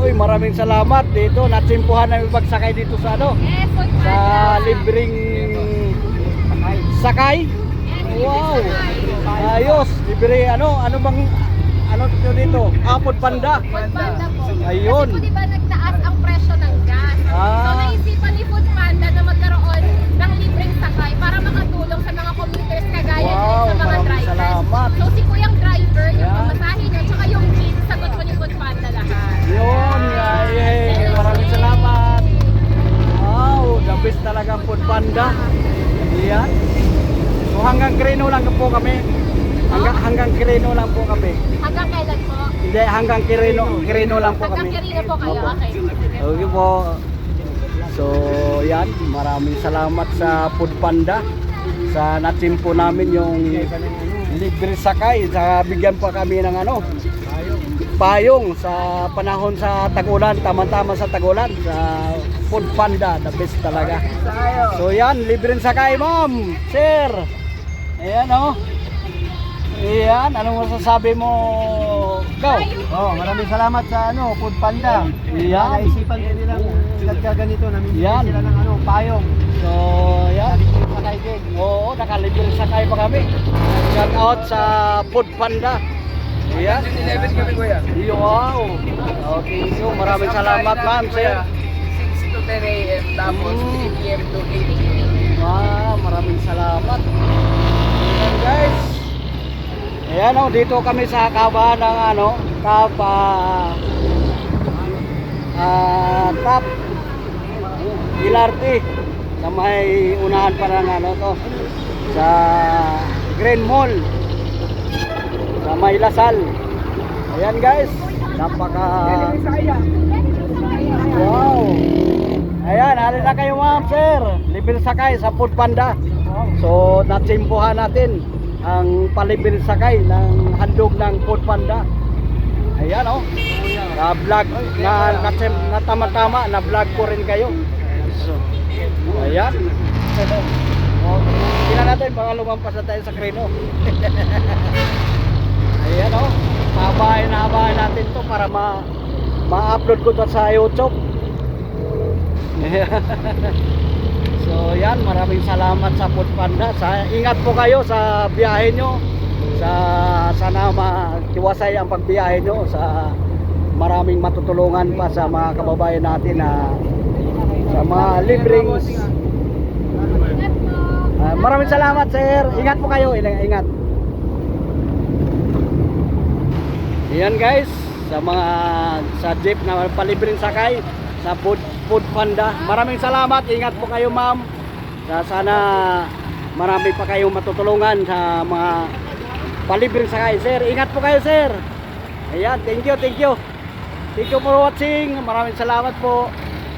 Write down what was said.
Uy, maraming salamat dito. Natsimpuhan namin pagsakay dito sa ano? Yes, Food Sa Panda. libreng sakay. Wow. Ayos. Libre ano bang ano dito? Food Panda. Food Panda po. Ayun. Kasi po diba nagtaas ang presyo ng gas. So Ah. naisipan ni Food Panda na magkaroon ng libreng sakay para makatulong sa mga commuters kagaya Wow, din sa mga maraming drivers. salamat. So si Kuyang driver, yung Yan. pamasahe niya, tsaka yung jeep, sagot po ni Food Panda lahat. Yun. Yay. Maraming salamat. Wow, the best talagang Food Panda. Yan. So hanggang Quirino lang po kami. Hanggang Quirino lang po kami. Hanggang kailan po? Hindi, hanggang Quirino lang po Hanggang kami. Quirino po kayo, Opo. okay. Okay po. So, yan. Maraming salamat sa Food Panda. Sa natsimpo namin yung libre sakay. Sa bigyan pa kami ng ano, payong sa panahon sa tagulan. Tama-tama sa tagulan. Sa Food Panda. The best talaga. So, yan. Libre sakay, ma'am. Sir. Ayan, oh. Ayan. Anong masasabi mo? Go. Oh, maraming salamat sa Food Panda. Yan. Naisipan ko nilang nagkaganito, namimili Yan. sila ng payong. So, yan. Sakay din. Oo, nakalibre sakay pa kami. Shout out sa Food Panda. Ayan. 11 kami kuya. Wow. Okay, so maraming salamat, ma'am, sir. 6 to 10 a.m. tapos 3 p.m. to 8 p.m. Maraming salamat. Ayan, guys. Ayan, oh, dito kami sa kabahan ng top LRT. Sa may unahan pa ng to. Sa Green Mall. Sa may Lasal. Ayan, guys. Napaka wow. Ayan, halin na kayo, ma'am, sir. Libre sakay sa Food Panda. So, natsimpuhan natin ang palibre sakay ng handog ng Food Panda. Ayan, oh. Na vlog na tama-tama na vlog ko rin kayo. So, ayan. Tingnan natin baka lumampas na tayo sa Quirino. Ayan, oh. Habahin natin to para ma-upload ko to sa YouTube. So yan, maraming salamat sa Food Panda. Ingat po kayo sa biyahe nyo. Sana matiwasay ang pagbiyahe nyo. Maraming matutulungan pa sa mga kababayan natin sa mga libreng. Maraming salamat, sir. Ingat po kayo. Ingat. Yan, guys, sa jeep na palibreng sakay sa Food Panda. Maraming salamat. Ingat po kayo, ma'am. Sana marami pa kayong matutulungan sa mga palibreng sakay. Sir, ingat po kayo, sir. Ayan, thank you. Thank you for watching. Maraming salamat po.